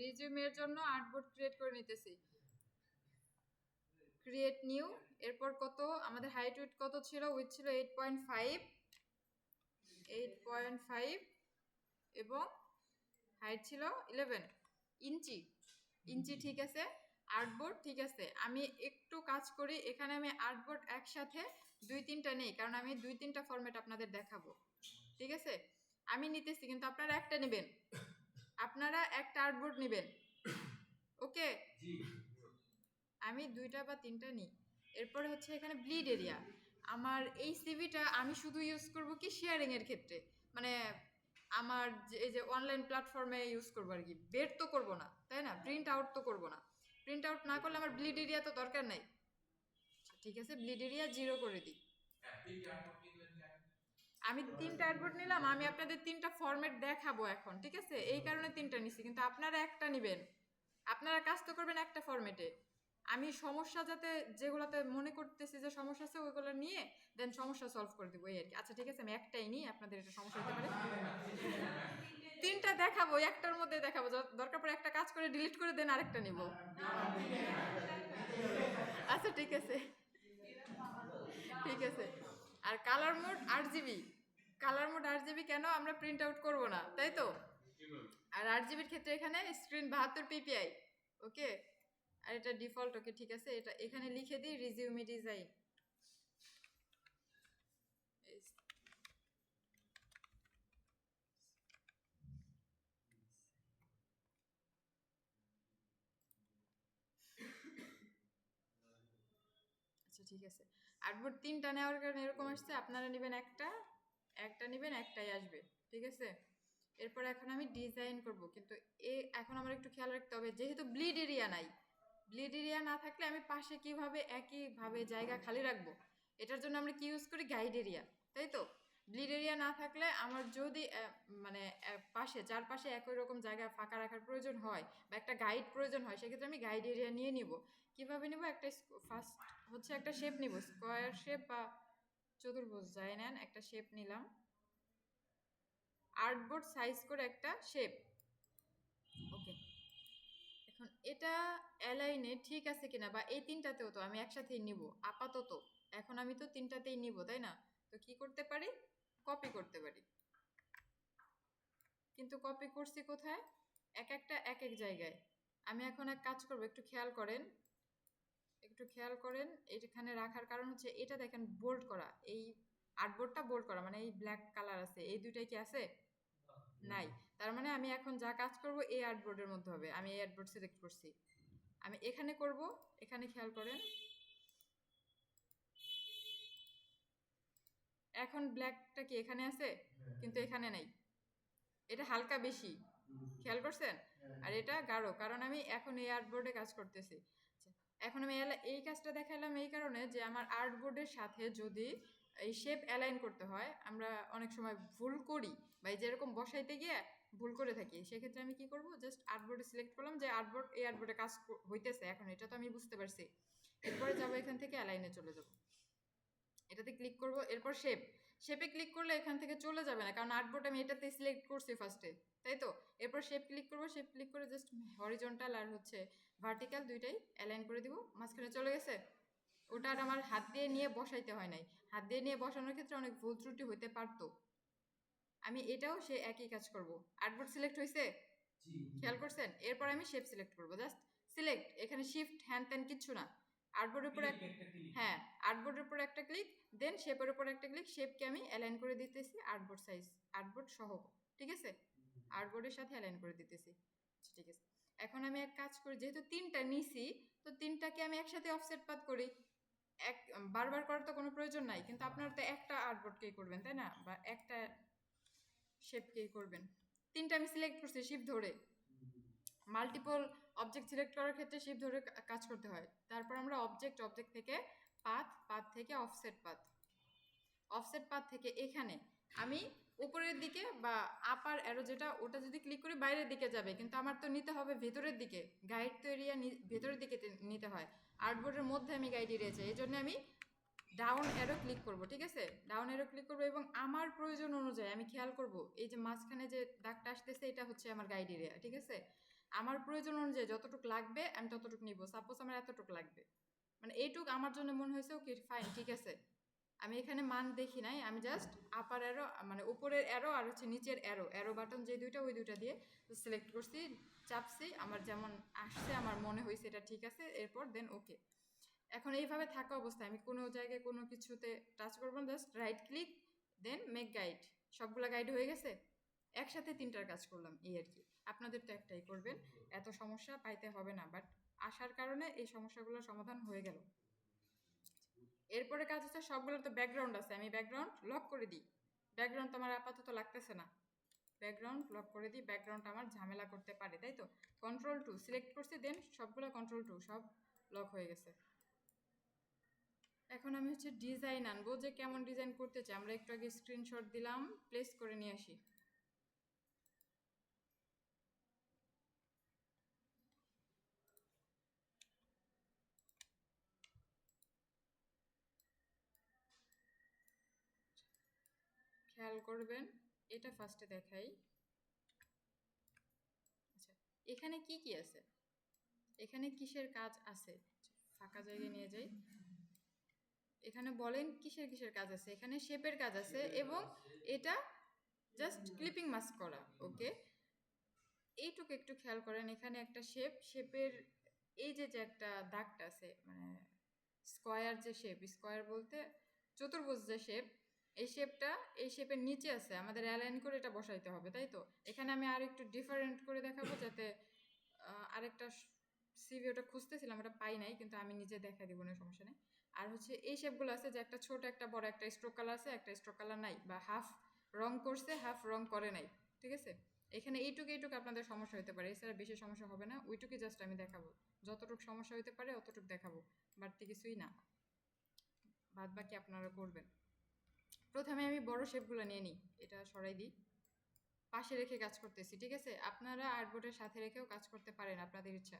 রিজিউমের জন্য artboard create করে নিতেছি। ক্রিয়েট নিউ, এরপর কত আমাদের হাইট উইথ কত ছিল, উইথ ছিল 8.5 এবং হাইট ছিল 11 ইঞ্চি। ঠিক আছে। আর্টবোর্ড ঠিক আছে, আমি একটু কাজ করি, এখানে আমি আর্টবোর্ড একসাথে 2-3টা নেই, কারণ আমি 2-3টা ফরম্যাট আপনাদের দেখাবো। ঠিক আছে, আমি নিতেছি, কিন্তু আপনারা একটা নেবেন, আপনারা একটা আর্টবোর্ড নেবেন। ওকে, আমি 2টা বা 3টা নিই। এরপরে হচ্ছে এখানে ব্লিড এরিয়া। আমার এই সিভিটা আমি শুধু ইউজ করব কি শেয়ারিং এর ক্ষেত্রে, মানে আমার এই যে অনলাইন প্ল্যাটফর্মে ইউজ করবো আর কি, বের তো করবো না, তাই না? প্রিন্ট আউট তো করবো না। প্রিন্ট আউট না করলে আমার ব্লিড এরিয়া তো দরকার নাই। ঠিক আছে, ব্লিড এরিয়া 0 করে দিই। আমি 3টা আর্টবোর্ড নিলাম, আমি আপনাদের 3টা ফরম্যাট দেখাবো এখন। ঠিক আছে, এই কারণে 3টা নিছি, কিন্তু আপনারা একটা নেবেন। আপনারা কাজ তো করবেন একটা ফরম্যাটে। আমি সমস্যা যাতে যেগুলোতে মনে করতেছি যে সমস্যা আছে ওইগুলো নিয়ে দেন সমস্যা সলভ করে দেবো এই আর কি। আচ্ছা ঠিক আছে, আমি একটাই নিই, আপনাদের এটা সমস্যা হতে পারে। 3টা দেখাবো, একটার মধ্যে দেখাবো, দরকার পড়ে একটা কাজ করে ডিলিট করে দেন, আরেকটা নিব। আচ্ছা ঠিক আছে, ঠিক আছে। আর colour mode 8GB, colour mode 8GB কেন? আমরা প্রিন্ট আউট করবো না, তাই তো? আর 8GBর ক্ষেত্রে এখানে স্ক্রিন 72 ppi। ওকে, আর এটা ডিফল্ট। ওকে ঠিক আছে, এটা এখানে লিখে দিই রিজিউমি ডিজাইন। আচ্ছা ঠিক আছে, আর্টবোর্ড 3টা নেওয়ার কারণে এরকম আসছে, আপনারা নেবেন একটা, একটা নেবেন, একটাই আসবে। ঠিক আছে, এরপর এখন আমি ডিজাইন করব, কিন্তু এখন আমার একটু খেয়াল রাখতে হবে, যেহেতু ব্লিড এরিয়া নাই, ব্লিড এরিয়া না থাকলে আমি পাশে কিভাবে একইভাবে জায়গা খালি রাখবো? এটার জন্য আমরা কি ইউজ করি? গাইড এরিয়া, তাই তো? ব্লিড এরিয়া না থাকলে আমার যদি মানে পাশে চারপাশে একই রকম জায়গা ফাঁকা রাখার প্রয়োজন হয় বা একটা গাইড প্রয়োজন হয়, সেক্ষেত্রে আমি গাইড এরিয়া নিয়ে নিব। কিভাবে নিব? একটা ফার্স্ট হচ্ছে একটা শেপ নিব, স্কোয়ার শেপ বা চতুর্ভুজ যাই নেন, একটা শেপ নিলাম, আর্টবোর্ড সাইজ করে একটা শেপ। ওকে, এখন এটা অ্যালাইনে ঠিক আছে কিনা, বা এই 3টাতেও তো আমি একসাথেই নিব আপাতত। এখন আমি তো 3টাতেই নিব, তাই না? তো কি করতে পারি? কপি করতে পারি, কিন্তু কপি করছি কোথায়? একটা এক এক জায়গায়। আমি এখন এক কাজ করব, একটু খেয়াল করেন, একটু খেয়াল করেন। এখানে রাখার কারণ হচ্ছে এটা দেখেন বোল্ড করা, এই আর্টবোর্ডটা বোল্ড করা, মানে এই ব্ল্যাক কালার আছে, এই দুইটাই কি আছে? নাই। তার মানে আমি এখন যা কাজ করব এই আর্টবোর্ডের মধ্যে হবে। আমি এই আর্টবোর্ড সিলেক্ট করছি, আমি এখানে করব। এখানে খেয়াল করেন, এখন ব্ল্যাকটা কি এখানে আছে? কিন্তু এখানে নাই, এটা হালকা বেশি, খেয়াল করছেন? আর এটা গাঢ়, কারণ আমি এখন এই আর্টবোর্ডে কাজ করতেছি। আচ্ছা, এখন আমি এই কাজটা দেখালাম এই কারণে যে আমার আর্টবোর্ডের সাথে যদি এই শেপ অ্যালাইন করতে হয়, আমরা অনেক সময় ভুল করি, বা এই যেরকম বসাইতে গিয়ে ভুল করে থাকি, সেক্ষেত্রে আমি কি করব? জাস্ট আর্টবোর্ডে সিলেক্ট করলাম যে আর্টবোর্ড, এই আর্টবোর্ডে কাজ হইতেছে এখন, এটা তো আমি বুঝতে পারছি। এরপরে যাবো এখান থেকে অ্যালাইনে চলে যাব, এটাতে ক্লিক করব, এরপর শেপে ক্লিক করলে এখান থেকে চলে যাবে না, কারণ আর্টবোর্ড আমি এটাতে সিলেক্ট করছি ফার্স্টে, তাই তো? এরপর শেপ ক্লিক করব, শেপ ক্লিক করে জাস্ট হরিজন্টাল আর হচ্ছে ভার্টিক্যাল দুইটাই অ্যালাইন করে দিব। মাঝখানে চলে গেছে, ওটা আর আমার হাত দিয়ে নিয়ে বসাইতে হয় নাই। হাত দিয়ে নিয়ে বসানোর ক্ষেত্রে অনেক ভুল ত্রুটি হতে পারতো। আমি এটাও সে একই কাজ করব। আর্টবোর্ড সিলেক্ট হয়েছে, খেয়াল করছেন? এরপর আমি শেপ সিলেক্ট করব, জাস্ট সিলেক্ট, এখানে শিফট হ্যান্ড ত্যান কিচ্ছু না। আর্টবোর্ডের উপর হ্যাঁ, আর্টবোর্ডের উপর একটা ক্লিক, দেন শেপের উপর একটা ক্লিক, শেপকে আমি অ্যালাইন করে দিতেছি আর্টবোর্ড সাইজ, আর্টবোর্ড সহ। ঠিক আছে, আর্টবোর্ডের সাথে অ্যালাইন করে দিতেছি। আচ্ছা ঠিক আছে, এখন আমি এক কাজ করি, যেহেতু 3টা নিছি, তো 3টাকে আমি একসাথে অফসেট পাত করি। বারবার করার তো কোনো প্রয়োজন নাই, কিন্তু আপনারা তো একটা আর্টবোর্ডকেই করবেন, তাই না? বা একটা শেপকেই করবেন। 3টা আমি সিলেক্ট করছি শিফট ধরে। মাল্টিপল অবজেক্ট সিলেক্ট করার ক্ষেত্রে শিফট ধরে কাজ করতে হয়। তারপর আমরা অবজেক্ট থেকে পাথ থেকে অফসেট পাথ থেকে এখানে আমি উপরের দিকে বা আপার অ্যারো যেটা, ওটা যদি ক্লিক করি বাইরের দিকে যাবে, কিন্তু আমার তো নিতে হবে ভেতরের দিকে। গাইড তো এরিয়া ভেতরের দিকে নিতে হয়, আর্টবোর্ডের মধ্যে আমি গাইড এরিয়া চাই, এই জন্য আমি ডাউন অ্যারো ক্লিক করব। ঠিক আছে, ডাউন অ্যারো ক্লিক করব এবং আমার প্রয়োজন অনুযায়ী আমি খেয়াল করব এই যে মাঝখানে যে দাগটা আসতেছে, এটা হচ্ছে আমার গাইড এরিয়া। ঠিক আছে, আমার প্রয়োজন অনুযায়ী যতটুকু লাগবে আমি ততটুকু নিব। সাপোজ আমার এতটুকু লাগবে, মানে এইটুক আমার জন্য মনে হয়েছে ওকে ফাইন ঠিক আছে। আমি এখানে মান দেখি নাই, আমি জাস্ট আপার অ্যারো মানে উপরের অ্যারো আর হচ্ছে নিচের অ্যারো বাটন যে দুইটা ওই দুইটা দিয়ে সিলেক্ট করছি, চাপছি, আমার যেমন আসছে আমার মনে হয়েছে এটা ঠিক আছে, এরপর দেন ওকে। এখন এইভাবে থাকা অবস্থায় আমি কোনো জায়গায় কোনো কিছুতে টাচ করবো না, just right click then make guide, সবগুলো গাইড হয়ে গেছে। একসাথে 3টার কাজ করলাম এই আর কি। আপনাদের তো একটাই করবেন, এত সমস্যা পাইতে হবে না, বাট আসার কারণে এই সমস্যাগুলোর সমাধান হয়ে গেল। এরপরে কাজ হচ্ছে সবগুলো তো ব্যাকগ্রাউন্ড আছে, আমি ব্যাকগ্রাউন্ড লক করে দিই। ব্যাকগ্রাউন্ড তো আমার আপাতত লাগতেছে না, ব্যাকগ্রাউন্ড লক করে দিই, ব্যাকগ্রাউন্ড আমার ঝামেলা করতে পারে, তাই তো। Ctrl+2 সিলেক্ট করছি, দেন সবগুলো Ctrl+2 সব লক হয়ে গেছে। এখন আমি হচ্ছে ডিজাইন আনবো, যে কেমন ডিজাইন করতে চাই। আমরা একটু আগে স্ক্রিনশট দিলাম, প্লেস করে নিয়ে আসি। খেয়াল করবেন, এটা ফার্স্টে দেখাই। আচ্ছা, এখানে কি কি আছে, এখানে কিসের কাজ আছে, ফাঁকা জায়গায় নিয়ে যাই। এখানে বলেন কিসের কিসের কাজ আছে, এখানে শেপের কাজ আছে এবং এটা জাস্ট ক্লিপিং মাস্ক করা। ওকে, এইটুকু একটু খেয়াল করেন, এখানে একটা শেপের এই যে একটা দাগটা আছে, মানে স্কয়ার যে শেপ, স্কয়ার বলতে চতুর্ভুজ যে শেপ, এই শেপের নিচে আছে, আমাদের অ্যালাইন করে এটা বসাইতে হবে, তাই তো। এখানে আমি আর একটু ডিফারেন্ট করে দেখাবো, যাতে আরেকটা সিভি ওটা খুঁজতেছিলাম, ওটা পাই নাই, কিন্তু আমি নিজে দেখা দিব না, সমস্যা নেই। আর হচ্ছে এই শেপগুলো আছে যে একটা ছোট একটা বড়, একটা স্ট্রোক কালার আছে, একটা স্ট্রোক কালার নাই, বা হাফ রং করছে হাফ রং করে নাই, ঠিক আছে। এখানে এইটুকু আপনাদের সমস্যা হতে পারে, এছাড়া বেশি সমস্যা হবে না। ওইটুকুই জাস্ট আমি দেখাবো, যতটুকু সমস্যা হতে পারে অতটুকু দেখাবো, বাড়তি কিছুই না, বাদ বাকি আপনারা করবেন। প্রথমে আমি বড় শেপগুলো নিয়ে নিই, এটা সরাই দিই, পাশে রেখে কাজ করতেছি, ঠিক আছে। আপনারা আর্টবোর্ডের সাথে রেখেও কাজ করতে পারেন, আপনাদের ইচ্ছা।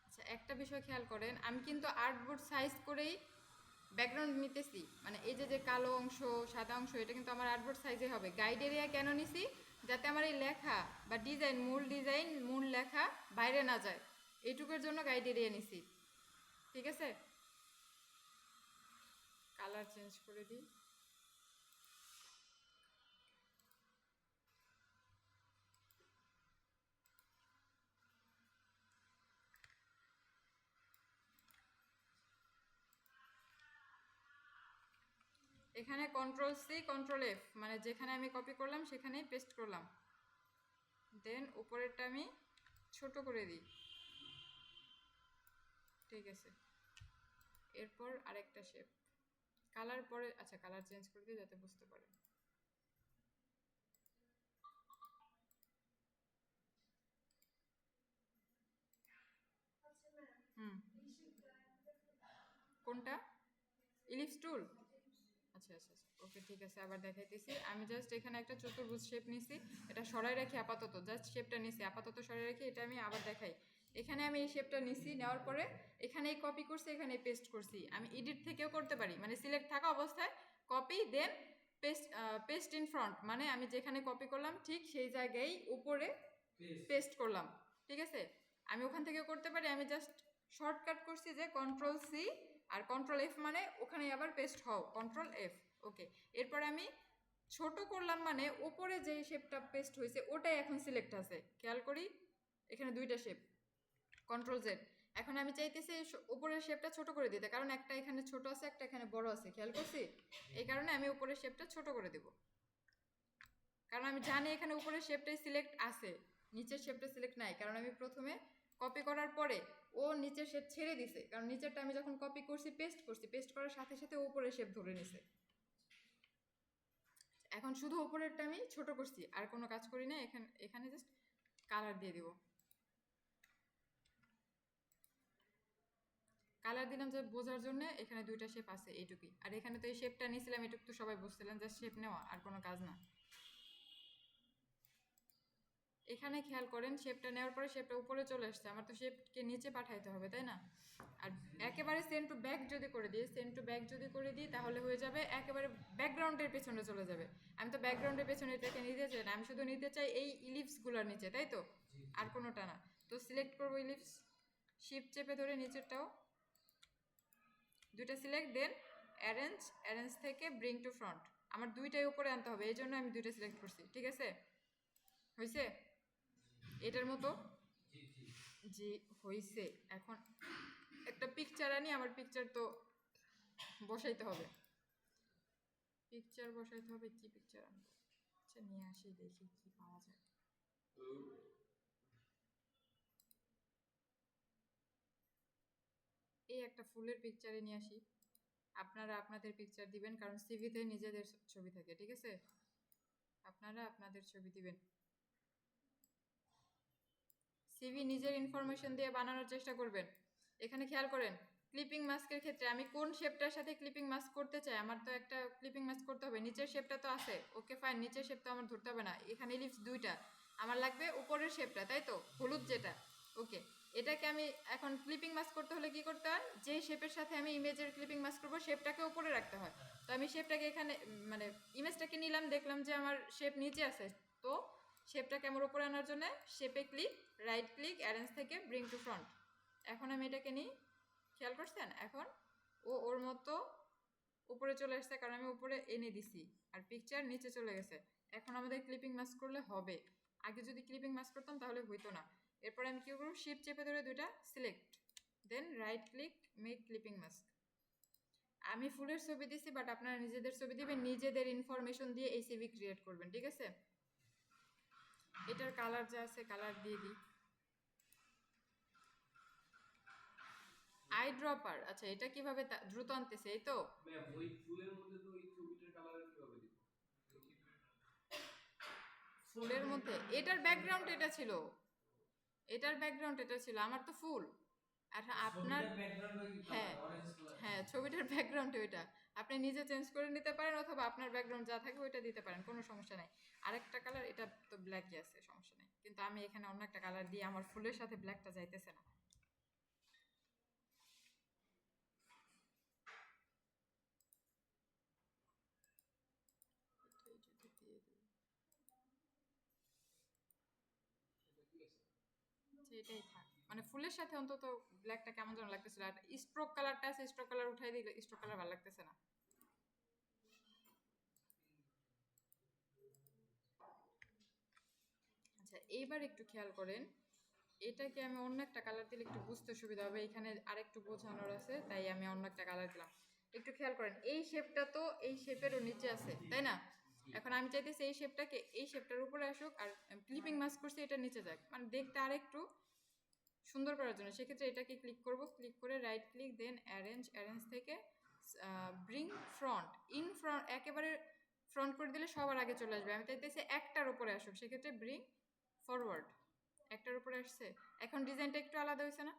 আচ্ছা, একটা বিষয় খেয়াল করেন, আমি কিন্তু আর্টবোর্ড সাইজ করেই ব্যাকগ্রাউন্ড নিতেছি, মানে এই যে কালো অংশ সাদা অংশ, এটা কিন্তু আমার আর্টবোর্ড সাইজে হবে। গাইড এরিয়া কেন নিছি, যাতে আমার এই লেখা বা ডিজাইন মূল লেখা বাইরে না যায়, এইটুকুর জন্য গাইড এরিয়া নিছি, ঠিক আছে। কালার চেঞ্জ করে দিই। এখানে Ctrl+C Ctrl+F, মানে যেখানে আমি কপি করলাম সেখানেই পেস্ট করলাম, দেন উপরেরটা আমি ছোট করে দিই, ঠিক আছে। এরপর আরেকটা শেপ, কালার পরে, আচ্ছা কালার চেঞ্জ করে দিই যাতে বুঝতে পারেন। হুম, কোনটা, ইলিপস টুল? আচ্ছা আচ্ছা আচ্ছা, ওকে ঠিক আছে, আবার দেখাইতেছি। আমি জাস্ট এখানে একটা চতুর্ভুজ শেপ নিছি, এটা সরাই রাখি আপাতত, জাস্ট শেপটা নিছি আপাতত সরাই রাখি, এটা আমি আবার দেখাই। এখানে আমি এই শেপটা নিছি, নেওয়ার পরে এখানেই কপি করছি, এখানে পেস্ট করছি। আমি এডিট থেকেও করতে পারি, মানে সিলেক্ট থাকা অবস্থায় copy then paste in front, মানে আমি যেখানে কপি করলাম ঠিক সেই জায়গায় উপরে পেস্ট করলাম, ঠিক আছে। আমি ওখান থেকে করতে পারি, আমি জাস্ট শর্টকাট করছি যে Ctrl+C আর Ctrl+F, মানে ওখানে আবার পেস্ট হও, Ctrl+F, ওকে। এরপরে আমি ছোট করলাম, মানে উপরে যে শেপটা পেস্ট হয়েছে ওটাই এখন সিলেক্ট আছে, খেয়াল করি এখানে দুইটা শেপ, Ctrl+Z। এখন আমি চাইতেছি উপরের শেপটা ছোট করে দিতে, কারণ একটা এখানে ছোট আছে একটা এখানে বড় আছে, খেয়াল করছি। এই কারণে আমি উপরের শেপটা ছোট করে দেব, কারণ আমি জানি এখানে উপরের শেপটাই সিলেক্ট আছে, নিচের শেপটা সিলেক্ট নাই, কারণ আমি প্রথমে কপি করার পরে ও নিচের শেপ ছেড়ে দিছে, কারণ নিচেরটা আমি যখন কপি করছি পেস্ট করার সাথে সাথে উপরের শেপ ধরে নিছে। এখন শুধু উপরেরটা আমি ছোট করছি, আর কোনো কাজ করি না। এখানে জাস্ট কালার দিয়ে দিব, কালার দিলাম যে বোঝার জন্য। এখানে দুইটা শেপ আছে এইটুকুই, আর এখানে তো এই শেপটা নিয়েছিলাম, এটুকু তো সবাই বুঝছিলেন, জাস্ট শেপ নেওয়া আর কোনো কাজ না। এখানে খেয়াল করেন শেপটা নেওয়ার পরে শেপটা উপরে চলে আসছে, আমার তো শেপকে নিচে পাঠাইতে হবে তাই না? আর একেবারে সেন্ড টু ব্যাক যদি করে দিই, সেন্ড টু ব্যাক যদি করে দিই তাহলে হয়ে যাবে একেবারে ব্যাকগ্রাউন্ডের পেছনে চলে যাবে। আমি তো ব্যাকগ্রাউন্ডের পেছনে এটাকে নিতে চাই না, আমি শুধু নিতে চাই এই ইলিপসগুলোর নিচে, তাই তো? আর কোনোটা না। তো সিলেক্ট করবো ইলিপস, শিফট চেপে ধরে নিচেরটাও দুইটা সিলেক্ট, দেন অ্যারেঞ্জ, অ্যারেঞ্জ থেকে ব্রিং টু ফ্রন্ট, আমার দুইটাই উপরে আনতে হবে, এই জন্য আমি দুইটা সিলেক্ট করছি। ঠিক আছে, হয়েছে এটার মতো? জি হয়েছে। এখন একটা পিকচার আনি, আমার পিকচার তো বসাইতে হবে, পিকচার বসাইতে হবে। কি পিকচার আনবো? আচ্ছা নিয়ে আসি, দেখি কি পাওয়া যায়। এই একটা ফুলের পিকচারে নিয়ে আসি, আপনারা আপনাদের পিকচার দিবেন, কারণ সিভিতে নিজেদের ছবি থাকে। ঠিক আছে, আপনারা আপনাদের ছবি দিবেন। সিভি নিজের ইনফরমেশন দিয়ে বানানোর চেষ্টা করবেন। এখানে খেয়াল করেন ক্লিপিং মাস্কের ক্ষেত্রে আমি কোন শেপটার সাথে ক্লিপিং মাস্ক করতে চাই, আমার তো একটা ক্লিপিং মাস্ক করতে হবে। নিচের শেপটা তো আছে, ওকে ফাইন, নিচের শেপ তো আমার ধরতে হবে না। এখানে লিপস দুইটা, আমার লাগবে উপরের শেপটা, তাই তো? হলুদ যেটা, ওকে। এটাকে আমি এখন ক্লিপিং মাস্ক করতে হলে কি করতে হয়, যে শেপের সাথে আমি ইমেজের ক্লিপিং মাস্ক করবো সেপটাকে উপরে রাখতে হয়। তো আমি শেপটাকে এখানে মানে ইমেজটাকে নিলাম, দেখলাম যে আমার শেপ নিচে আছে, তো শেপটাকে আমার উপরে আনার জন্য শেপে ক্লিক, রাইট ক্লিক, অ্যারেঞ্জ থেকে ব্রিং টু ফ্রন্ট। এখন আমি এটাকে নিই, খেয়াল করছেন? এখন ও ওর মতো উপরে চলে আসছে, কারণ আমি উপরে এনে দিছি, আর পিকচার নিচে চলে গেছে। এখন আমাদের ক্লিপিং মাস্ক করলে হবে, আগে যদি ক্লিপিং মাস্ক করতাম তাহলে হইতো না। এরপরে আমি কী করবো, শিফট চেপে ধরে দুইটা select, then right click, make clipping mask. আমি ফুলের ছবি দিছি, বাট আপনারা নিজেদের ছবি দিবেন, নিজেদের ইনফরমেশন দিয়ে এই সিভি ক্রিয়েট করবেন। ঠিক আছে, এটার কালার যা আছে কালার দিয়ে দিই। আই ড্রপার, আচ্ছা এটা কিভাবে দ্রুত আনতেছে? এই তো ওই ফুলের মধ্যে তো ওই ছবিটার কালার কিভাবে দিব? ফুলের মধ্যে এটার ব্যাকগ্রাউন্ড এটা ছিল, এটার ব্যাকগ্রাউন্ড এটা ছিল, আমার তো ফুল। আর আপনার, হ্যাঁ হ্যাঁ ছবিটার ব্যাকগ্রাউন্ড ওইটা, আপনি নিজে চেঞ্জ করে নিতে পারেন, অথবা আপনার ব্যাকগ্রাউন্ড যা থাকে ওইটা দিতে পারেন, কোনো সমস্যা নাই। আরেকটা কালার, এটা তো ব্ল্যাকই আছে, সমস্যা নেই, কিন্তু আমি এখানে অন্য একটা কালার দিয়ে, আমার ফুলের সাথে ব্ল্যাকটা যাইতেছে না। দিয়ে দিই, এটাই থাক, মানে ফুলের সাথে অন্তত ব্ল্যাকটা কেমন যেন লাগতেছিল। আর স্ট্রোক কালারটা আছে, স্ট্রোক কালার উঠাই দিলে স্ট্রোক কালার ভালো লাগতেছে না। আচ্ছা এইবার একটু খেয়াল করেন, এটাকে আমি অন্য একটা কালার দিলে একটু বুঝতে সুবিধা হবে, এখানে আরেকটু বোঝানোর আছে, তাই আমি অন্য একটা কালার দিলাম। একটু খেয়াল করেন, এই শেপটা তো এই শেপেরও নিচে আছে, তাই না? এখন আমি চাইতেছি এই শেপটাকে এই শেপটার উপরে আসুক, আর ক্লিপিং মাস্ক করছি এটা নিচে যাক, মানে দেখতে আরেকটু সুন্দর করার জন্য। সেক্ষেত্রে এটাকে ক্লিক করব, ক্লিক করে রাইট ক্লিক, দেন অ্যারেঞ্জ, অ্যারেঞ্জ থেকে ব্রিং ফ্রন্ট, ইন ফ্রন্ট, একেবারে ফ্রন্ট করে দিলে সবার আগে চলে আসবে। আমি চাইতেছি একটার উপরে আসুক, সেক্ষেত্রে ব্রিং ফরওয়ার্ড, একটার উপরে আসছে। এখন ডিজাইনটা একটু আলাদা হয়েছে না?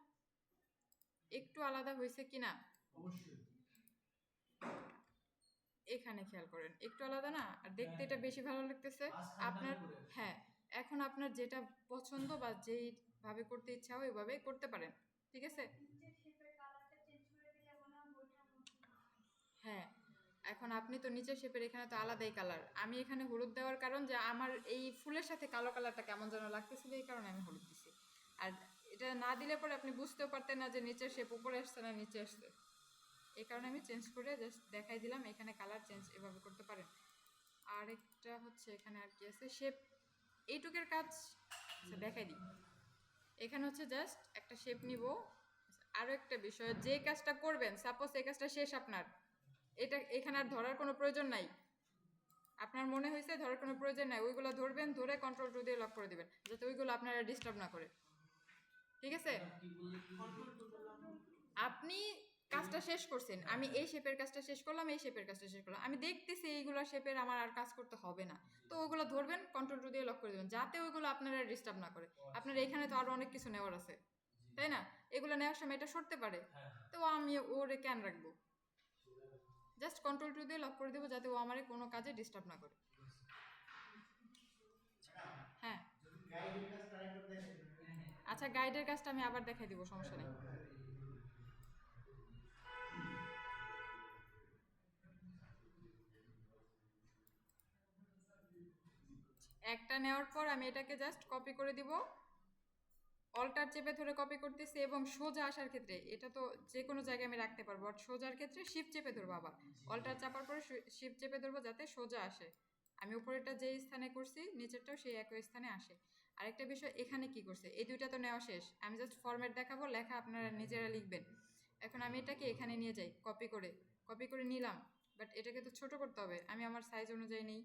একটু আলাদা হয়েছে কি না? অবশ্যই। এখানে খেয়াল করেন একটু আলাদা না? আর দেখতে এটা বেশি ভালো লাগতেছে আপনার। হ্যাঁ, এখন আপনার যেটা পছন্দ বা যেই ভাবে করতে ইচ্ছা হয় ওইভাবে করতে পারেন। ঠিক আছে, হ্যাঁ। এখন আপনি তো নিচের শেপের, এখানে তো আলাদাই কালার, আমি এখানে হলুদ দেওয়ার কারণ যে আমার এই ফুলের সাথে কালো কালারটা কেমন যেন লাগতেছিল, এই কারণে আমি হলুদ দিছি। আর এটা না দিলে পরে আপনি বুঝতেও পারতেন না যে নিচের শেপ উপরে আসছে না নিচে আসছে, এই কারণে আমি চেঞ্জ করে জাস্ট দেখাই দিলাম। এখানে কালার চেঞ্জ এভাবে করতে পারেন। আরেকটা হচ্ছে এখানে আর কি আছে, শেপ এইটুকের কাজ আচ্ছা দেখাই দিই। এখানে হচ্ছে জাস্ট একটা শেপ নিব। আরও একটা বিষয়, যে কাজটা করবেন, সাপোজ এই কাজটা শেষ আপনার, এটা এখানে আর ধরার কোনো প্রয়োজন নাই। আপনার মনে হয়েছে ধরার কোনো প্রয়োজন নাই, ওইগুলো ধরবেন, ধরে কন্ট্রোল টু দিয়ে লক করে দিবেন, যাতে ওইগুলো আপনারা ডিস্টার্ব না করে। ঠিক আছে, আপনি কাজটা শেষ করছেন, আমি এই শেপের কাজটা শেষ করলাম, এই শেপের কাজটা শেষ করলাম, আমি দেখতেছি এইগুলো শেপের আমার আর কাজ করতে হবে না, তো ওইগুলো ধরবেন, কন্ট্রোল টু দিয়ে লক করে দেবেন, যাতে ওইগুলো আপনারা ডিস্টার্ব না করে। আপনার এখানে তো আরো অনেক কিছু নেওয়ার আছে, তাই না? এগুলো নেওয়ার সময় এটা সরতে পারে, তো আমি ওরে কেন রাখবো, জাস্ট কন্ট্রোল টু দিয়ে লক করে দেবো, যাতে ও আমার কোনো কাজে ডিস্টার্ব না করে। হ্যাঁ, আচ্ছা গাইডের কাজটা আমি আবার দেখাই দিব, সমস্যা নেই। একটা নেওয়ার পর আমি এটাকে জাস্ট কপি করে দিব, অল্টার চেপে ধরে কপি করতেছি, এবং সোজা আসার ক্ষেত্রে এটা তো যে কোনো জায়গায় আমি রাখতে পারবো, আর সোজার ক্ষেত্রে শিফট চেপে ধরবো, আবার অল্টার চাপার পরে শিফট চেপে ধরবো যাতে সোজা আসে। আমি উপরেরটা যেই স্থানে করছি নিচেরটাও সেই একই স্থানে আসে। আরেকটা বিষয়, এখানে কি করছে, এই দুইটা তো নেওয়া শেষ, আমি জাস্ট ফরম্যাট দেখাবো, লেখা আপনারা নিজেরা লিখবেন। এখন আমি এটাকে এখানে নিয়ে যাই, কপি করে নিলাম, বাট এটাকে তো ছোট করতে হবে, আমি আমার সাইজ অনুযায়ী নেই।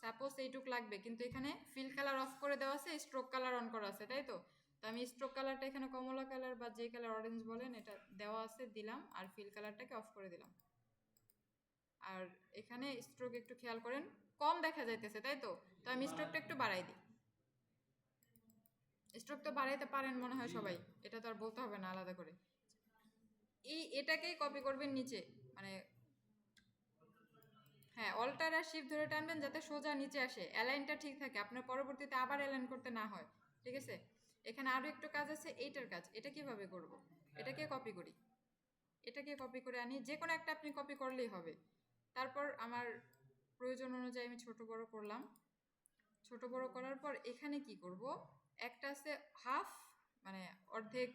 সাপোজ এইটুক লাগবে, কিন্তু এখানে ফিল কালার অফ করে দেওয়া আছে, স্ট্রোক কালার অন করা আছে, তাই তো? তো আমি স্ট্রোক কালারটা এখানে কমলা কালার বা যে কালার অরেঞ্জ বলেন এটা দেওয়া আছে, দিলাম, আর ফিল কালারটাকে অফ করে দিলাম। আর এখানে স্ট্রোক একটু খেয়াল করেন, কম দেখা যাইতেছে, তাই তো? তো আমি স্ট্রোকটা একটু বাড়াই দিই। স্ট্রোক তো বাড়াইতে পারেন মনে হয় সবাই, এটা তো আর বলতে হবে না আলাদা করে। এটাকেই কপি করবেন নিচে, মানে হ্যাঁ, অল্টার আর শিফট ধরে টানবেন যাতে সোজা নিচে আসে, অ্যালাইনটা ঠিক থাকে, আপনার পরবর্তীতে আবার অ্যালাইন করতে না হয়, ঠিক আছে? এখানে আরও একটু কাজ আছে, এইটার কাজ, এটা কিভাবে করব? এটাকে কপি করি, এটাকে কপি করে আনি, যে কোনো একটা আপনি কপি করলেই হবে। তারপর আমার প্রয়োজন অনুযায়ী আমি ছোট বড় করলাম, ছোট বড় করার পর এখানে কি করব, একটা আছে হাফ, মানে অর্ধেক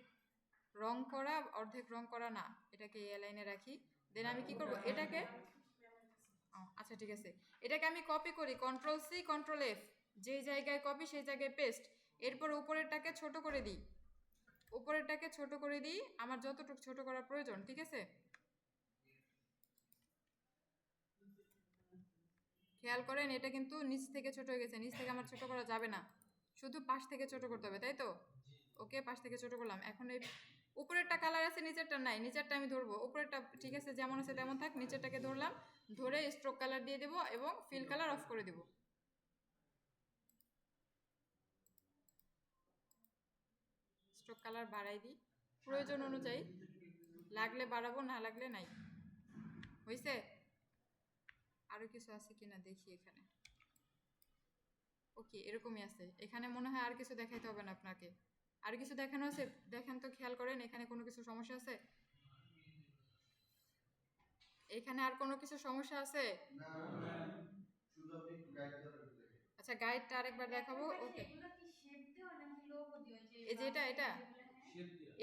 রং করা, অর্ধেক রং করা না, এটাকে এই লাইনে রাখি। দেন আমি কি করব, এটাকে আচ্ছা ঠিক আছে, এটাকে আমি কপি করি, কন্ট্রোল সি কন্ট্রোল এফ, যেই জায়গায় কপি সেই জায়গায় পেস্ট। এরপর উপরেরটাকে ছোট করে দিই, আমার যতটুকু ছোট করার প্রয়োজন, ঠিক আছে? খেয়াল করেন এটা কিন্তু নিচ থেকে ছোট হয়ে গেছে, নিচ থেকে আমার ছোট করা যাবে না, শুধু পাশ থেকে ছোট করতে হবে, তাই তো? ওকে, পাশ থেকে ছোট করলাম। এখন এই উপরেরটা কালার আছে, নিচেরটা নাই, নিচেরটা আমি ধরবো, উপরেরটা ঠিক আছে যেমন আছে তেমন থাক, নিচেরটাকে ধরলাম, ধরে স্ট্রোক কালার দিয়ে দেবো এবং ফিল কালার অফ করে দেবো। স্ট্রোক কালার বাড়াই দিই প্রয়োজন অনুযায়ী, লাগলে বাড়াবো, না লাগলে নাই। হয়েছে? আরো কিছু আছে কিনা দেখি এখানে। ওকে, এরকমই আছে, এখানে মনে হয় আর কিছু দেখাইতে হবে না আপনাকে। আর কিছু দেখানো আছে, দেখেন তো, খেয়াল করেন এখানে কোনো কিছু সমস্যা আছে? এখানে আর কোনো কিছু সমস্যা আছে? আচ্ছা, গাইডটা আরেকবার দেখাবো। ওকে, এই যে এটা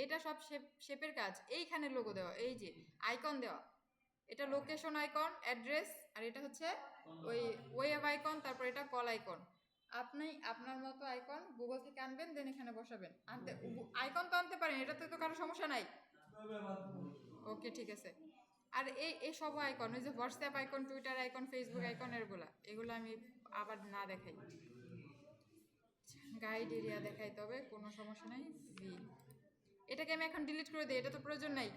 এটা সব শেপের কাজ, এইখানে লোগো দেওয়া, এই যে আইকন দেওয়া, এটা লোকেশন আইকন, অ্যাড্রেস, আর এটা হচ্ছে ওই ওয়েব আইকন, তারপর এটা কল আইকন। আপনি আপনার মতো আইকন গুগল থেকে আনবেন, দেন এখানে বসাবেন, আনতে আইকন তো আনতে পারেন, এটাতে তো কারো সমস্যা নাই। ওকে ঠিক আছে। আর এই সব আইকন, ওই যে WhatsApp icon, Twitter icon, Facebook icon, এগুলো আমি আবার না দেখাই, গাইড এরিয়া দেখাই, তবে কোনো সমস্যা নাই। এটাকে আমি এখন ডিলিট করে দিই, এটা তো প্রয়োজন নাই।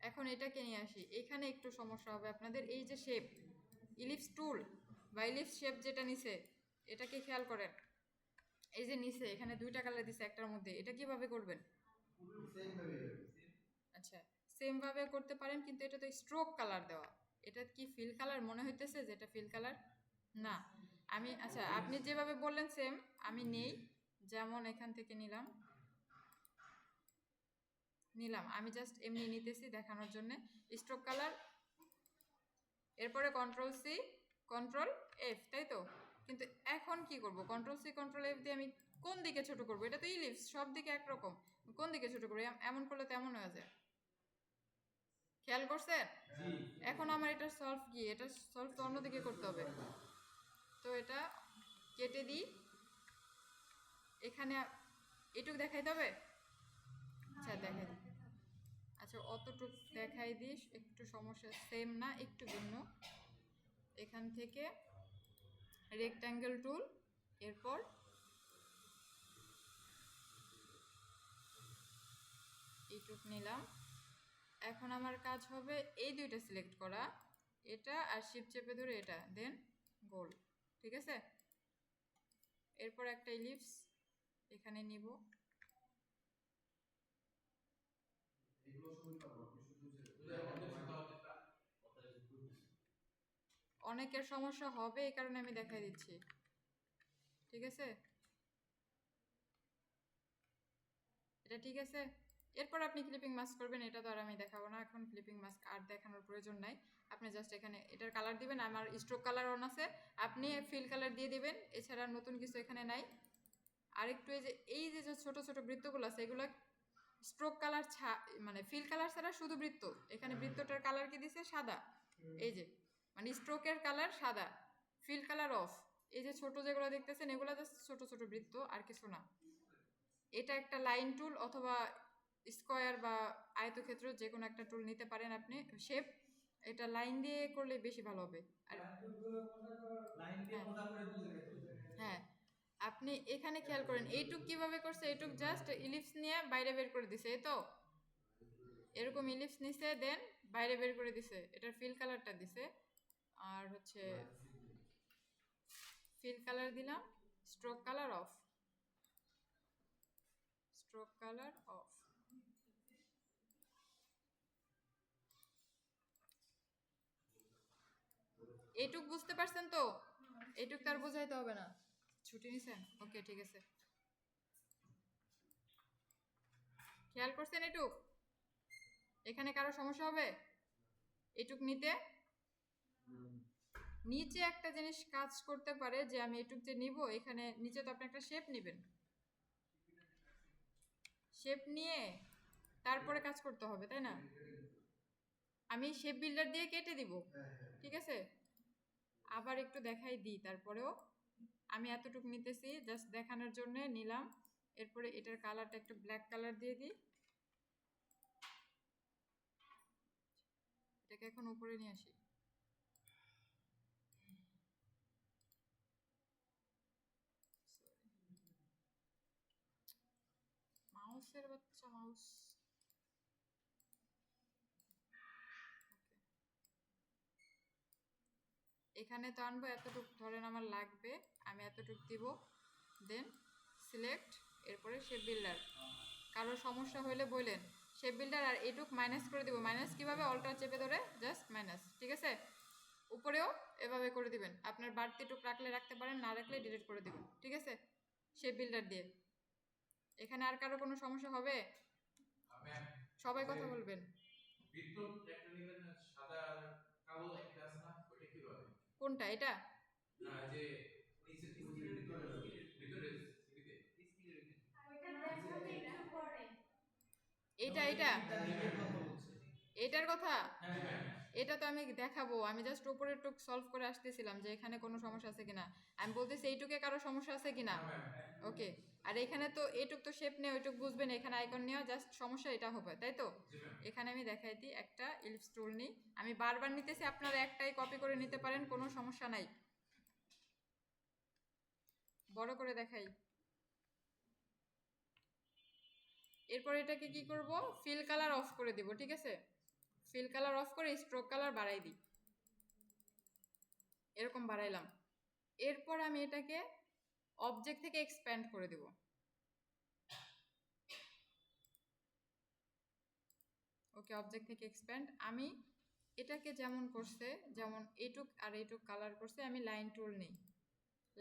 এখন এটাকে নিয়ে আসি, এখানে একটু সমস্যা হবে আপনাদের, এই যে শেপ, ইলিপস টুল বা ইলিপস শেপ যেটা নিচে, এটাকে খেয়াল করেন, এই যে নিচে এখানে দুইটা কালার দিছে একটার মধ্যে, এটা কিভাবে করবেন? আচ্ছা, সেম ভাবে করতে পারেন, কিন্তু এটা তো স্ট্রোক কালার দেওয়া, এটা কি ফিল কালার মনে হইতেছে যে এটা ফিল কালার না? আমি আচ্ছা, আপনি যেভাবে বললেন সেম আমি নেই, যেমন এখান থেকে নিলাম, আমি জাস্ট এমনি নিতেছি দেখানোর জন্য, স্ট্রোক কালার, এরপরে কন্ট্রোল সি কন্ট্রোল এফ, তাই তো? কিন্তু এখন কি করব, কন্ট্রোল সি কন্ট্রোল এফ দিয়ে আমি কোন দিকে ছোট করব? এটা তো ইলিপস, সব দিকে একরকম, কোন দিকে ছোট করব? এমন করলে তো এমন হয়ে যায়, খেয়াল করছেন? এখন আমার এটা সলভ কি, এটা সলভ তো অন্যদিকে করতে হবে, তো এটা কেটে দিই, এখানে এটুক দেখাইতে হবে। আচ্ছা দেখাই দিই, আচ্ছা অতটুক দেখাই দিস, একটু সমস্যা, সেম না, একটু ভিন্ন। এখান থেকে রেক্ট্যাঙ্গেল টুল, এরপর এইটুক নিলাম। এখন আমার কাজ হবে এই দুইটা সিলেক্ট করা, এটা আর শিফট চেপে ধরে এটা, দেন গোল, ঠিক আছে? এরপর একটা ইলিপস এখানে নিব, অনেকের সমস্যা হবে এই কারণে আমি দেখাই দিচ্ছি, ঠিক আছে? এটা ঠিক আছে। এরপর আপনি ক্লিপিং মাস্ক করবেন, এটা তো আর আমি দেখাবো না এখন, ক্লিপিং মাস্ক আর দেখানোর প্রয়োজন নাই। আপনি জাস্ট এখানে এটার কালার দিবেন, আমার স্ট্রোক কালার অন আছে, আপনি ফিল কালার দিয়ে দিবেন, এছাড়া নতুন কিছু এখানে নাই। আর একটু এই যে ছোট ছোট বৃত্তগুলো আছে এগুলো স্ট্রোক কালার মানে ফিল কালার ছাড়া শুধু বৃত্ত, এখানে বৃত্তটার কালার কি দিছে সাদা, এই যে মানে স্ট্রোকের কালার সাদা, ফিল কালার অফ। এই যে ছোট যেগুলো দেখতেছেন এগুলো জাস্ট ছোট ছোট বৃত্ত, আর কিছু না। এটা একটা লাইন টুল অথবা স্কোয়ার বা আয়তক্ষেত্র যে কোনো একটা টুল নিতে পারেন আপনি, শেপ। এটা লাইন দিয়ে করলে বেশি ভালো হবে। আর হ্যাঁ, আপনি এখানে খেয়াল করেন এইটুক কিভাবে করছে, এইটুক জাস্ট ইলিপস নিয়ে বাইরে বের করে দিছে, এই তো এরকম ইলিপস নিছে দেন বাইরে বের করে দিছে, এটার ফিল কালারটা দিছে। আর হচ্ছে ফিল কালার দিলাম, stroke colour of, stroke colour of. এইটুক বুঝতে পারছেন তো? এইটুক তার বোঝাইতে হবে না। ছুটি নিছেন? ওকে, ঠিক আছে। খেয়াল করছেন এটুক? এখানে কারো সমস্যা হবে এটুক নিতে? নিচে একটা জিনিস কাজ করতে পারে যে আমি এটুক যে নিব, এখানে নিচে তো আপনি একটা শেপ নেবেন, শেপ নিয়ে তারপরে কাজ করতে হবে, তাই না? আমি শেপ বিল্ডার দিয়ে কেটে দিব, ঠিক আছে? আবার একটু দেখাই দিই, তারপরেও আমি এতটুকু নিতেছি জাস্ট দেখানোর জন্য নিলাম। এরপরে এটার কালারটা একটু ব্ল্যাক কালার দিয়ে দিই, এটাকে এখন উপরে নিয়ে আসি। মাউসের বাচ্চা মাউস। এখানে তো আনবো এতটুক, ধরেন আমার লাগবে, আমি এতটুক দিব, দেন সিলেক্ট, এরপরে শেপ বিল্ডার। কারো সমস্যা হলে বললেন শেপ বিল্ডার, আর এটুক মাইনাস করে দিব। মাইনাস কিভাবে? অল্টার চেপে ধরে জাস্ট মাইনাস, ঠিক আছে? উপরেও এভাবে করে দিবেন, আপনার বাড়তি টুক রাখলে রাখতে পারেন, না রাখলে ডিলিট করে দিবেন, ঠিক আছে? শেপ বিল্ডার দিয়ে। এখানে আর কারো কোনো সমস্যা হবে? সবাই কথা বলবেন। কোনটা এটা? এটা এটার কথা এটা তো আমি দেখাবো, আমি জাস্ট উপরের টুক সলভ করে আসতেছিলাম যে এখানে কোনো সমস্যা আছে কিনা। আমি বলতেছি এইটুকে কারো সমস্যা আছে কিনা। ওকে, আর এখানে তো এইটুক তো শেপ নেই, ওইটুক বুঝবেন, এখানে আইকন নেওয়া জাস্ট সমস্যা এটা হবে, তাই তো? এখানে আমি দেখাই দিই, একটা ইলিপস টুল নিই, আমি বারবার নিতেছি, আপনারা একটাই কপি করে নিতে পারেন, কোনো সমস্যা নাই। বড় করে দেখাই। এরপর এটাকে কি করব? ফিল কালার অফ করে দিব, ঠিক আছে? ফিল কালার অফ করে স্ট্রোক কালার বাড়াই দিই, এরকম বাড়াইলাম। এরপর আমি এটাকে অবজেক্ট থেকে এক্সপ্যান্ড করে দেব। ওকে, অবজেক্ট থেকে এক্সপ্যান্ড। আমি এটাকে যেমন করছে, যেমন এইটুক আর এইটুক কালার করছে, আমি লাইন টুল নিই,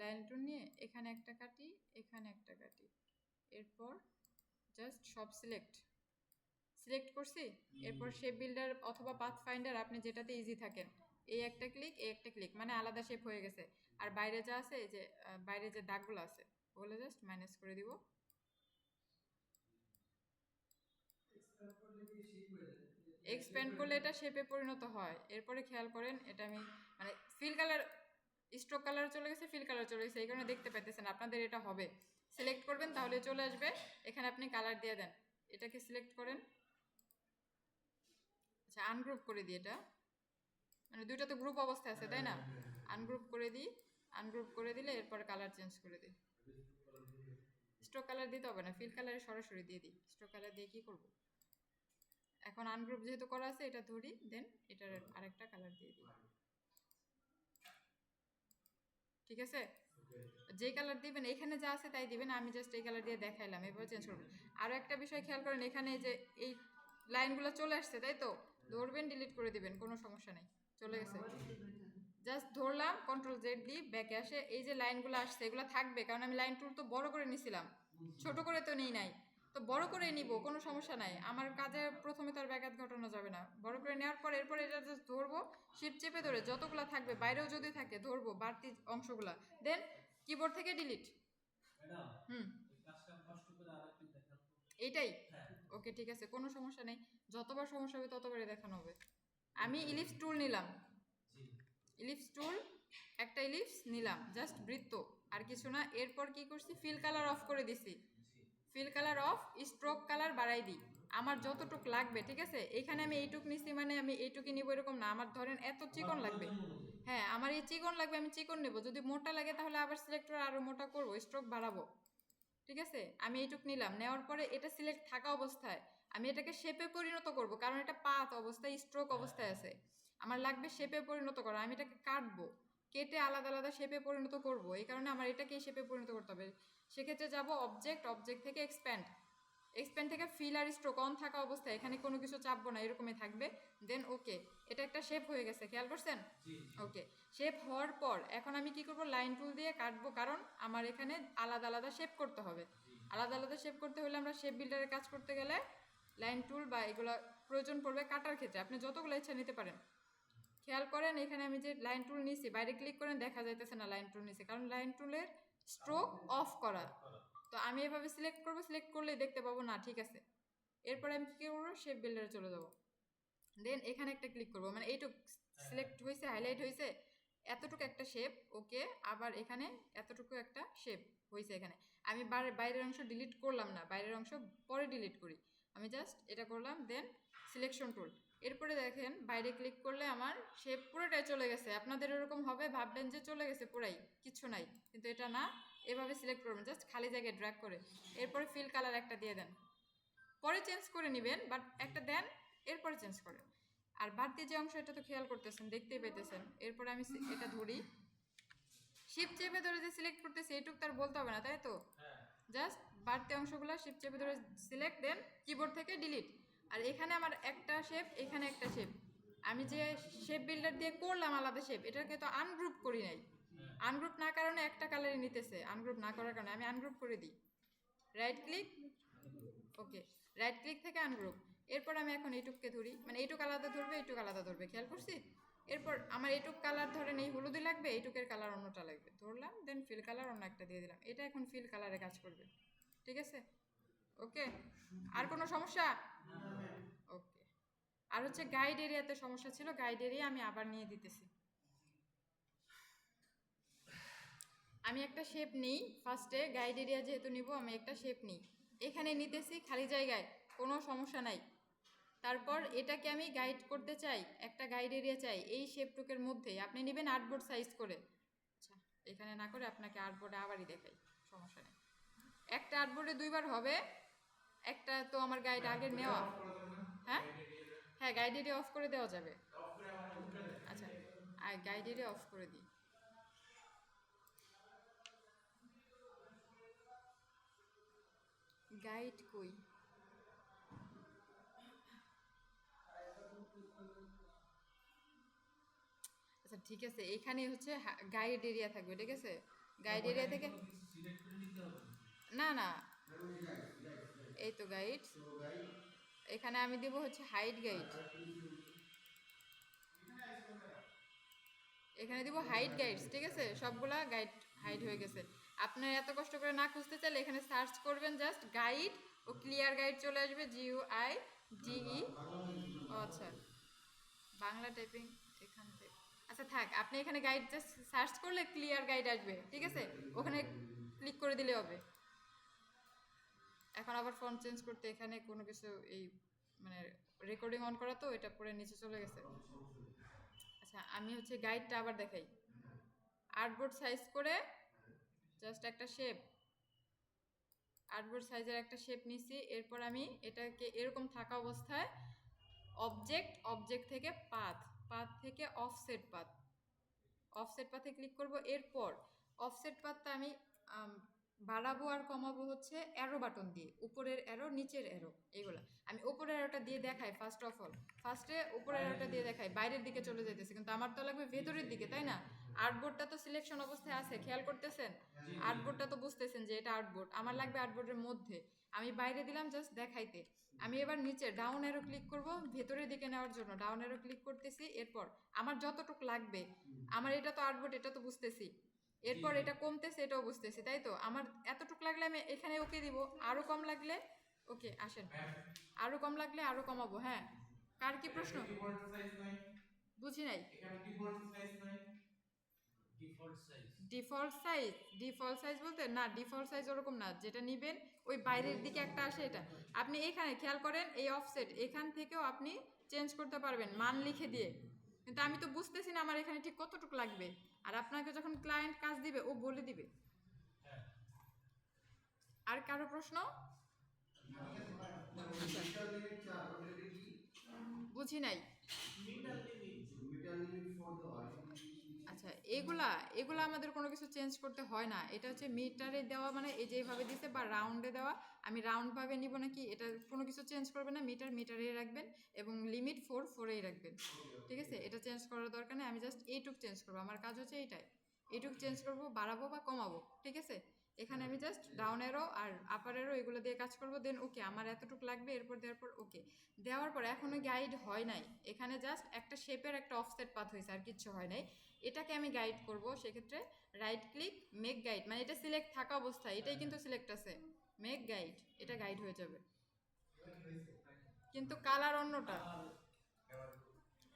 লাইন টুল নিয়ে এখানে একটা কাটি, এখানে একটা কাটি, এরপর জাস্ট সব সিলেক্ট করছি। এরপর শেপ বিল্ডার অথবা পাথ ফাইন্ডার, আপনি যেটাতে ইজি থাকেন, এই একটা ক্লিক, এই একটা ক্লিক, মানে আলাদা শেপ হয়ে গেছে। আর বাইরে যা আছে, এই যে বাইরে যে দাগগুলো আছে ওগুলো জাস্ট মাইনাস করে দিব। এক্সপ্যান্ড করলে এটা শেপে পরিণত হয়। এরপরে খেয়াল করেন, এটা আমি মানে ফিল কালার, স্ট্রোক কালার চলে গেছে, ফিল কালার চলে গেছে, এই কারণে দেখতে পাইতেছেন। আপনাদের এটা হবে, সিলেক্ট করবেন তাহলে চলে আসবে, এখানে আপনি কালার দিয়ে দেন। এটাকে সিলেক্ট করেন, আচ্ছা আনগ্রুপ করে দিই, এটা মানে দুইটা তো গ্রুপ অবস্থায় আছে, তাই না? আনগ্রুপ করে দিই, আনগ্রুপ করে দিলে এরপর কালার চেঞ্জ করে দিই। স্ট্রোক কালার দিতে হবে না, ফিল কালারে সরাসরি দিয়ে দিই। স্ট্রোক কালার দিয়ে কি করব? এখন আনগ্রুপ যেহেতু করা আছে, এটা ধরি, দেন এটার আরেকটা কালার দিয়ে দিই, ঠিক আছে? যে কালার দিবেন এখানে যা আছে তাই দিবেন, আমি জাস্ট এই কালার দিয়ে দেখাইলাম, এভাবে চেঞ্জ করবেন। আরও একটা বিষয় খেয়াল করেন, এখানে যে এই লাইনগুলো চলে আসছে, তাই তো? ধরবেন, ডিলিট করে দিবেন, কোনো সমস্যা নেই, চলে গেছে। জাস্ট ধরলাম, কন্ট্রোল জেড দিয়ে ব্যাকে আসে, এই যে লাইনগুলো আসছে এগুলো থাকবে, কারণ আমি লাইন টুল তো বড় করে নিছিলাম, ছোট করে তো নেই নাই, তো বড় করে নিব, কোনো সমস্যা নাই। আমার কাজে প্রথমে তো আর ব্যাঘাত ঘটানো যাবে না। বড় করে নেওয়ার পর এরপর এটা জাস্ট ধরবো, শিফট চেপে ধরে যতগুলা থাকবে, বাইরেও যদি থাকে ধরবো বাড়তি অংশগুলা, দেন কিবোর্ড থেকে ডিলিট। হুম, এইটাই। ওকে, ঠিক আছে, কোনো সমস্যা নেই, যতবার সমস্যা হবে ততবারই দেখানো হবে। আমি ইলিপস টুল নিলাম, ইলিপস টুল, একটা ইলিপস নিলাম, জাস্ট বৃত্ত, আর কিছু না। এরপর কি করছি, ফিল কালার অফ করে দিছি, fill colour of, stroke colour বাড়াই দিই আমার যতটুক লাগবে, ঠিক আছে। এখানে আমি এইটুক নিছি মানে আমি এইটুকই নিব এরকম না, আমার ধরেন এত চিকন লাগবে, হ্যাঁ আমার এই চিকন লাগবে, আমি চিকন নেব, যদি মোটা লাগে তাহলে আবার সিলেক্ট করে আরো মোটা করবো, স্ট্রোক বাড়াবো, ঠিক আছে। আমি এইটুক নিলাম, নেওয়ার পরে এটা সিলেক্ট থাকা অবস্থায় আমি এটাকে শেপে পরিণত করব, কারণ এটা পাত অবস্থায়, স্ট্রোক অবস্থায় আছে, আমার লাগবে শেপে পরিণত করা। আমি এটাকে কাটবো, কেটে আলাদা আলাদা শেপে পরিণত করব, এই কারণে আমার এটাকে শেপে পরিণত করতে হবে। সেক্ষেত্রে যাব অবজেক্ট, অবজেক্ট থেকে এক্সপ্যান্ড, এক্সপ্যান্ড থেকে ফিল আর স্ট্রোক অন থাকা অবস্থায়, এখানে কোনো কিছু চাপবো না, এরকমই থাকবে। দেন ওকে, এটা একটা শেপ হয়ে গেছে, খেয়াল করছেন? ওকে, শেপ হওয়ার পর এখন আমি কি করব, লাইন টুল দিয়ে কাটবো, কারণ আমার এখানে আলাদা আলাদা শেপ করতে হবে। আলাদা আলাদা শেপ করতে হলে আমরা শেপ বিল্ডারের কাজ করতে গেলে লাইন টুল বা এগুলো প্রয়োজন পড়বে কাটার ক্ষেত্রে, আপনি যতগুলো ইচ্ছা নিতে পারেন। খেয়াল করেন এখানে আমি যে লাইন টুল নিছি, বাইরে ক্লিক করেন দেখা যাইতেছে না লাইন টুল নিছি, কারণ লাইন টুলের স্ট্রোক অফ করা। তো আমি এভাবে সিলেক্ট করব, সিলেক্ট করলেই দেখতে পাবো না, ঠিক আছে। এরপরে আমি কি করবো, শেপ বিল্ডারে চলে যাব, দেন এখানে একটা ক্লিক করব, মানে এইটুক সিলেক্ট হয়েছে, হাইলাইট হয়েছে, এতটুকু একটা শেপ, ওকে। আবার এখানে এতটুকু একটা শেপ হয়েছে, এখানে আমি বাইরের অংশ ডিলিট করলাম না, বাইরের অংশ পরে ডিলিট করি, আমি জাস্ট এটা করলাম, দেন সিলেকশন টুল। এরপরে দেখেন বাইরে ক্লিক করলে আমার শেপ পুরোটাই চলে গেছে। আপনাদের এরকম হবে, ভাববেন যে চলে গেছে পুরাই, কিচ্ছু নাই, কিন্তু এটা না। এভাবে সিলেক্ট করবেন জাস্ট খালি জায়গায় ড্র্যাগ করে, এরপরে ফিল কালার একটা দিয়ে দেন, পরে চেঞ্জ করে নেবেন, বাট একটা দেন, এরপরে চেঞ্জ করেন। আর বাড়তি যে অংশ এটা তো খেয়াল করতেছেন, দেখতেই পেতেছেন। এরপরে আমি এটা ধরি, শিফট চেপে ধরে যে সিলেক্ট করতেছি এইটুক তার বলতে হবে না, তাই তো? জাস্ট বাড়তি অংশগুলো শিফট চেপে ধরে সিলেক্ট, দেন কিবোর্ড থেকে ডিলিট। আর এখানে আমার একটা শেপ, এখানে একটা শেপ, আমি যে শেপ বিল্ডার দিয়ে করলাম আলাদা শেপ, এটাকে তো আনগ্রুপ করি নাই, আনগ্রুপ না কারণে একটা কালারই নিতেছে, আনগ্রুপ না করার কারণে আমি আনগ্রুপ করে দিই, রাইট ক্লিক, ওকে, রাইট ক্লিক থেকে আনগ্রুপ। এরপর আমি এখন এইটুককে ধরি, মানে এইটুক আলাদা ধরবে, এইটুক আলাদা ধরবে, খেয়াল করছি। এরপর আমার এইটুক কালার ধরেন এই হলুদই লাগবে, এইটুকের কালার অন্যটা লাগবে, ধরলাম, দেন ফিল কালার অন্য একটা দিয়ে দিলাম, এটা এখন ফিল কালারে কাজ করবে, ঠিক আছে। ওকে, আর কোনো সমস্যা? ওকে, আর হচ্ছে গাইড এরিয়াতে সমস্যা ছিল, গাইড এরিয়া আমি আবার নিয়ে দিতেছি। আমি একটা শেপ নিই ফার্স্টে, গাইড এরিয়া যেহেতু নিব আমি একটা শেপ নিই, এখানে নিতেছি খালি জায়গায়, কোনো সমস্যা নাই। তারপর এটাকে আমি গাইড করতে চাই, একটা গাইড এরিয়া চাই এই শেপটুকের মধ্যেই, আপনি নেবেন আর্টবোর্ড সাইজ করে। আচ্ছা, এখানে না করে আপনাকে আর্টবোর্ডে আবারই দেখাই, সমস্যা নেই। একটা আর্টবোর্ডে দুইবার হবে, একটা তো আমার গাইড আগের নেওয়া। হ্যাঁ হ্যাঁ, গাইড এরিয়া অফ করে দেওয়া যাবে। আচ্ছা, আর গাইড এরিয়া অফ করে দিই। গাইড কই? আচ্ছা ঠিক আছে, এখানে হচ্ছে গাইড এরিয়া থাকবে, ঠিক আছে। গাইড এরিয়া থেকে না না, এই তো গাইড, এখানে আমি দেব হচ্ছে হাইড গাইড, এখানে দিব হাইড গাইডস, ঠিক আছে। সবগুলা গাইড হাইড হয়ে গেছে। আপনার এত কষ্ট করে না খুঁজতে চাইলে এখানে সার্চ করবেন জাস্ট গাইড, ও ক্লিয়ার গাইড চলে আসবে, GUIDE। আচ্ছা, বাংলা টাইপিং এখান থেকে, আচ্ছা থাক, আপনি এখানে গাইড জাস্ট সার্চ করলে ক্লিয়ার গাইড আসবে, ঠিক আছে, ওখানে ক্লিক করে দিলে হবে। এখন আবার ফন্ট চেঞ্জ করতে এখানে কোনো কিছু, এই মানে রেকর্ডিং অন করা তো, এটা পরে নিচে চলে গেছে। আচ্ছা, আমি হচ্ছে গাইডটা আবার দেখাই, আর্টবোর্ড সাইজ করে জাস্ট একটা শেপ, আর্টবোর্ড সাইজের একটা শেপ নিছি। এরপর আমি এটাকে এরকম থাকা অবস্থায় অবজেক্ট, অবজেক্ট থেকে পাথ, পাথ থেকে অফসেট পাথ, অফসেট পাথে ক্লিক করব। এরপর অফসেট পাথটা আমি বাড়াবো আর কমাবো হচ্ছে অ্যারো বাটন দিয়ে, উপরের অ্যারো নিচের অ্যারো এগুলা। আমি উপরের অ্যারোটা দিয়ে দেখাই ফার্স্ট অফ অল, ফার্স্টে উপরের অ্যারোটা দিয়ে দেখাই বাইরের দিকে চলে যেতেছে, কিন্তু আমার তো লাগবে ভেতরের দিকে, তাই না? আর্টবোর্ডটা তো সিলেকশন অবস্থায় আছে, খেয়াল করতেছেন? আর্টবোর্ডটা তো বুঝতেছেন যে এটা আর্টবোর্ড, আমার লাগবে আর্টবোর্ডের মধ্যে। আমি বাইরে দিলাম জাস্ট দেখাইতে। আমি এবার নিচে ডাউন অ্যারো ক্লিক করব ভেতরের দিকে নেওয়ার জন্য, ডাউন অ্যারো ক্লিক করতেছি। এরপর আমার যতটুকু লাগবে, আমার এটা তো আর্টবোর্ড, এটা তো বুঝতেছি। এরপর এটা কমতেছে, এটাও বুঝতেছি, তাই তো? আমার এতটুকু লাগলে আমি এখানে ওকে দিব, আরো কম লাগলে ওকে আসেন, আরো কম লাগলে আরো কমাবো। হ্যাঁ, কার কি প্রশ্ন? ডিফল্ট সাইজ নাই, বুঝি নাই। এখানে ডিফল্ট সাইজ নাই। Default size. Default size? Default size বলতে না, ডিফল্ট সাইজ ওরকম না, যেটা নিবেন ওই বাইরের দিকে একটা আসে এটা। আপনি এখানে খেয়াল করেন, এই অফসেট এখান থেকেও আপনি চেঞ্জ করতে পারবেন মান লিখে দিয়ে, কিন্তু আমি তো বুঝতেছি না আমার এখানে ঠিক কতটুকু লাগবে। আর আপনাকে যখন ক্লায়েন্ট কাজ দিবে ও বলে দিবে। আর কারো প্রশ্ন? মিটার লিমিট 4 ওটা কি? বুঝি নাই। মিটার লিমিট, মিটার লিমিট 4 দেওয়া আচ্ছা, এগুলা এগুলা আমাদের কোনো কিছু চেঞ্জ করতে হয় না, এটা হচ্ছে মিটারে দেওয়া, মানে এই যেভাবে দিছে বা রাউন্ডে দেওয়া, আমি রাউন্ড ভাবে নিব নাকি এটা কোনো কিছু চেঞ্জ করবে না, মিটার মিটারেই রাখবেন এবং লিমিট 4 4এই রাখবেন। ঠিক আছে, এটা চেঞ্জ করার দরকার নেই, আমি জাস্ট এইটুক চেঞ্জ করবো, আমার কাজ হচ্ছে এইটাই, এইটুক চেঞ্জ করবো, বাড়াবো বা কমাবো। ঠিক আছে, এখানে আমি জাস্ট ডাউন এরো আর আপার এরো এগুলো দিয়ে কাজ করবো, দেন ওকে আমার এতটুকু লাগবে, এরপর দেওয়ার পর ওকে দেওয়ার পর এখনো গাইড হয় নাই, এখানে জাস্ট একটা শেপের একটা অফসেট পাথ হয়েছে, আর কিচ্ছু হয় নাই। এটাকে আমি গাইড করব, সেক্ষেত্রে রাইট ক্লিক মেক গাইড, মানে এটা সিলেক্ট থাকা অবস্থায়, এটাই কিন্তু সিলেক্ট আছে, মেক গাইড, এটা গাইড হয়ে যাবে, কিন্তু কালার অন্যটা।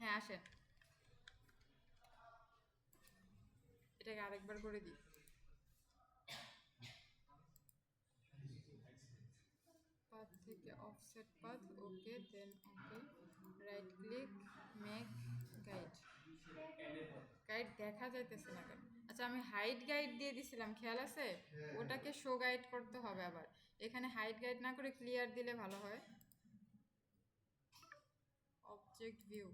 হ্যাঁ আসেন, এটাকে আরেকবার করে দিই। পাথ থেকে offset path, okay then okay, right click make guide. Guide দেখা যাইতেছে না কেন? আচ্ছা, আমি হাইট গাইড দিয়ে দিছিলাম, খেয়াল আছে? ওটাকে শো গাইড করতে হবে আবার, এখানে হাইট গাইড না করে ক্লিয়ার দিলে ভালো হয়। অবজেক্ট ভিউ,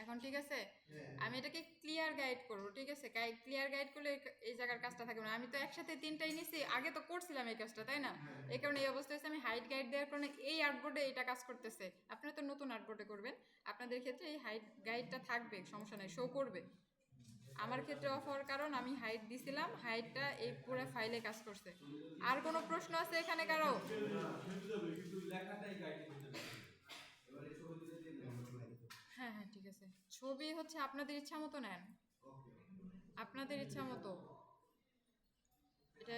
এখন ঠিক আছে? আমি এটাকে ক্লিয়ার গাইড করবো, ঠিক আছে? ক্লিয়ার গাইড করলে এই জায়গার কাজটা থাকবে না। আমি তো একসাথে তিনটাই নিছি, আগে তো করছিলাম এই কাজটা, তাই না? এই কারণে এই অবস্থা হচ্ছে, আমি হাইট গাইড দেওয়ার কারণে এই আর্টবোর্ডে এটা কাজ করতেছে। আপনারা তো নতুন আর্টবোর্ডে করবেন, আপনাদের ক্ষেত্রে এই হাইট গাইডটা থাকবে, সমস্যা নাই, শো করবে। আমার ক্ষেত্রে অফ হওয়ার কারণ আমি হাইট দিছিলাম, হাইটটা এই পুরো ফাইলে কাজ করছে। আর কোনো প্রশ্ন আছে এখানে কারো? কিন্তু লেখাটাই গাইডে দিতে হবে। এবারে ছবি দিতে দিন না। হ্যাঁ হ্যাঁ ঠিক আছে, ছবি হচ্ছে আপনাদের ইচ্ছা মতো নেন, আপনাদের ইচ্ছা মতো। এটা